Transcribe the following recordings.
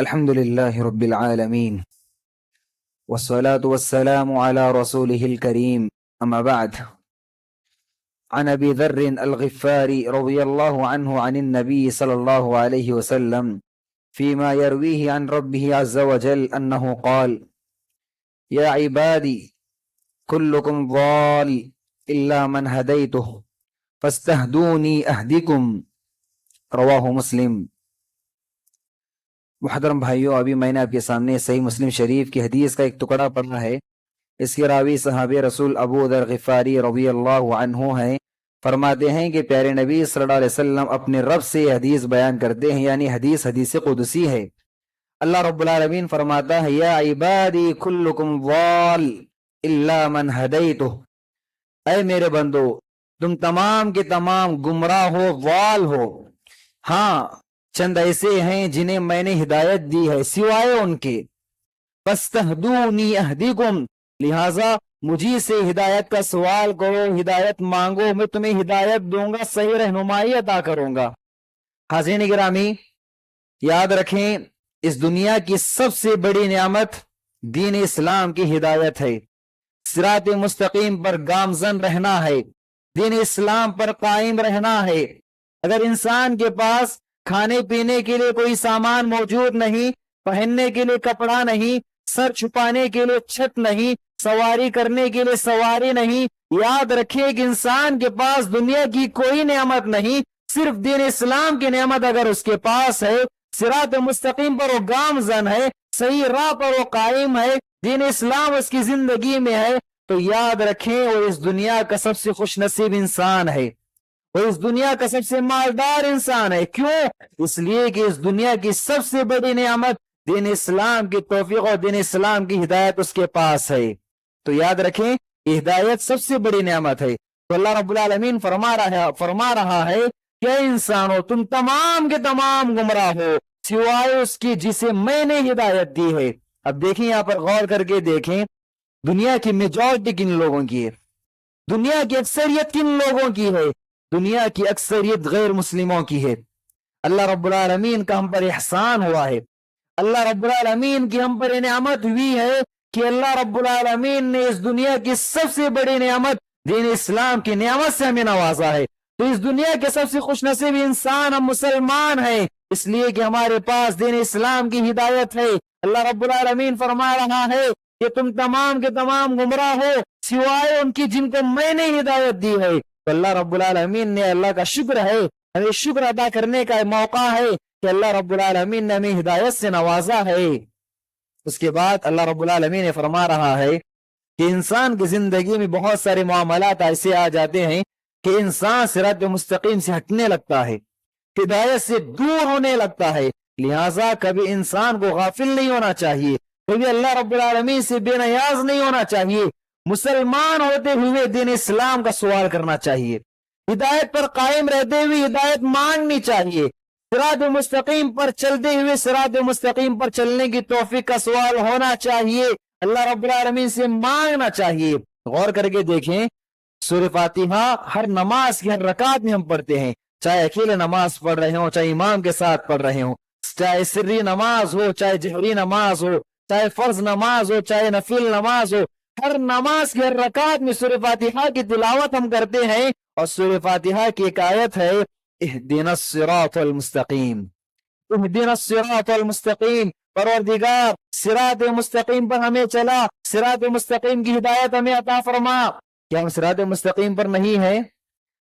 الحمد لله رب العالمين والصلاة والسلام على رسوله الكريم أما بعد. عن أبي ذر الغفاري رضي الله عنه عن النبي صلى الله عليه وسلم فيما يرويه عن ربه عز وجل أنه قال: يا عبادي كلكم ضال إلا من هديته فاستهدوني أهدكم. رواہ مسلم. محترم بھائیوں، ابھی میں نے آپ کے سامنے صحیح مسلم شریف کی حدیث کا ایک ٹکڑا پڑھا ہے. اس کے راوی صحابی رسول ابو ذر غفاری رضی اللہ عنہ ہیں. فرماتے ہیں کہ پیارے نبی صلی اللہ علیہ وسلم اپنے رب سے یہ حدیث بیان کرتے ہیں، یعنی حدیث قدسی ہے. اللہ رب العالمین فرماتا ہے: یا عبادی کلکم ضال الا من ہدیتہ، اے میرے بندو تم تمام کے تمام گمراہ ہو، ضال ہو. ہاں، چند ایسے ہیں جنہیں میں نے ہدایت دی ہے سوائے ان کے. فاستہدونی اہدیکم، لہذا مجھے سے ہدایت کا سوال کرو، ہدایت مانگو، میں تمہیں ہدایت دوں گا، صحیح رہنمائی عطا کروں گا. حاضرین گرامی، یاد رکھیں اس دنیا کی سب سے بڑی نعمت دین اسلام کی ہدایت ہے. صراط مستقیم پر گامزن رہنا ہے، دین اسلام پر قائم رہنا ہے. اگر انسان کے پاس کھانے پینے کے لیے کوئی سامان موجود نہیں، پہننے کے لیے کپڑا نہیں، سر چھپانے کے لیے چھت نہیں، سواری کرنے کے لیے سواری نہیں، یاد رکھے کہ انسان کے پاس دنیا کی کوئی نعمت نہیں، صرف دین اسلام کی نعمت اگر اس کے پاس ہے، صراط مستقیم پر وہ گامزن ہے، صحیح راہ پر وہ قائم ہے، دین اسلام اس کی زندگی میں ہے، تو یاد رکھیں وہ اس دنیا کا سب سے خوش نصیب انسان ہے، وہ اس دنیا کا سب سے مالدار انسان ہے. کیوں؟ اس لیے کہ اس دنیا کی سب سے بڑی نعمت دین اسلام کی توفیق اور دین اسلام کی ہدایت اس کے پاس ہے. تو یاد رکھیں یہ ہدایت سب سے بڑی نعمت ہے. تو اللہ رب العالمین فرما رہا ہے کہ انسانوں تم تمام کے تمام گمراہ ہو سوائے اس کی جسے میں نے ہدایت دی ہے. اب دیکھیں یہاں پر غور کر کے دیکھیں، دنیا کی میجورٹی کن لوگوں کی ہے؟ دنیا کی اکثریت کن لوگوں کی ہے؟ دنیا کی اکثریت غیر مسلموں کی ہے. اللہ رب العالمین کا ہم پر احسان ہوا ہے، اللہ رب العالمین کی ہم پر نعمت ہوئی ہے کہ اللہ رب العالمین نے اس دنیا کی سب سے بڑی نعمت دین اسلام کی نعمت سے ہمیں نوازا ہے. تو اس دنیا کے سب سے خوش نصیب انسان ہم مسلمان ہیں، اس لیے کہ ہمارے پاس دین اسلام کی ہدایت ہے. اللہ رب العالمین فرما رہا ہے کہ تم تمام کے تمام گمراہ ہو سوائے ان کی جن کو میں نے ہدایت دی ہے. تو اللہ رب العالمین نے، اللہ کا شکر ہے، ہمیں شکر ادا کرنے کا موقع ہے کہ اللہ رب العالمین نے ہمیں ہدایت سے نوازا ہے. اس کے بعد اللہ رب العالمین نے فرما رہا ہے کہ انسان کی زندگی میں بہت سارے معاملات ایسے آ جاتے ہیں کہ انسان صراط مستقیم سے ہٹنے لگتا ہے، ہدایت سے دور ہونے لگتا ہے. لہٰذا کبھی انسان کو غافل نہیں ہونا چاہیے، کبھی اللہ رب العالمین سے بے نیاز نہیں ہونا چاہیے. مسلمان ہوتے ہوئے دین اسلام کا سوال کرنا چاہیے، ہدایت پر قائم رہتے ہوئے ہدایت مانگنی چاہیے، صراط مستقیم پر چلتے ہوئے صراط مستقیم پر چلنے کی توفیق کا سوال ہونا چاہیے، اللہ رب العالمین سے مانگنا چاہیے. غور کر کے دیکھیں سورہ فاتحہ ہر نماز کی ہر رکعت میں ہم پڑھتے ہیں، چاہے اکیلے نماز پڑھ رہے ہوں، چاہے امام کے ساتھ پڑھ رہے ہوں، چاہے سری نماز ہو، چاہے جہری نماز ہو، چاہے فرض نماز ہو، چاہے نفل نماز ہو، ہر نماز کی ہر رکعت میں سورہ فاتحہ کی تلاوت ہم کرتے ہیں. اور سورہ فاتحہ کی ایک آیت ہے اہدنا الصراط المستقیم، اہدنا الصراط المستقیم، پروردگار صراط مستقیم پر ہمیں چلا، صراط مستقیم کی ہدایت ہمیں عطا فرما. کیا ہم صراط مستقیم پر نہیں ہیں؟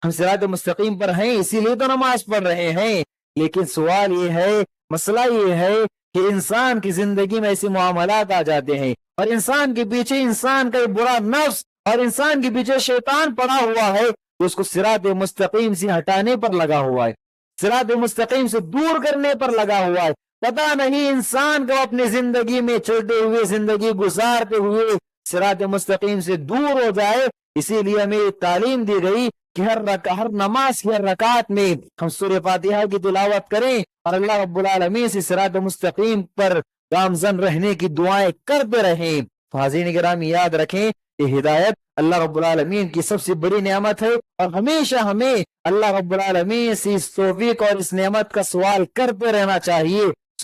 ہم صراط مستقیم پر ہیں، اسی لیے تو نماز پڑھ رہے ہیں. لیکن سوال یہ ہے، مسئلہ یہ ہے کہ انسان کی زندگی میں ایسے معاملات آ جاتے ہیں اور انسان کے پیچھے انسان کا برا نفس اور انسان کے پیچھے شیطان پڑا ہوا ہے، اس کو صراط مستقیم سے ہٹانے پر لگا ہوا ہے، صراط مستقیم سے دور کرنے پر لگا ہوا ہے. پتہ نہیں انسان کو اپنی زندگی میں چلتے ہوئے، زندگی گزارتے ہوئے صراط مستقیم سے دور ہو جائے. اسی لیے ہمیں تعلیم دی گئی کہ ہر نماز کی ہر رکعت میں ہم سورہ فاتحہ کی تلاوت کریں اور اللہ رب العالمین سے صراط مستقیم پر گامزن رہنے کی دعائیں کرتے رہیں. حاضرین گرامی، یاد رکھیں یہ ہدایت اللہ رب العالمین کی سب سے بڑی نعمت ہے اور ہمیشہ ہمیں اللہ رب العالمین سے اس توفیق اور اس نعمت کا سوال کرتے رہنا چاہیے.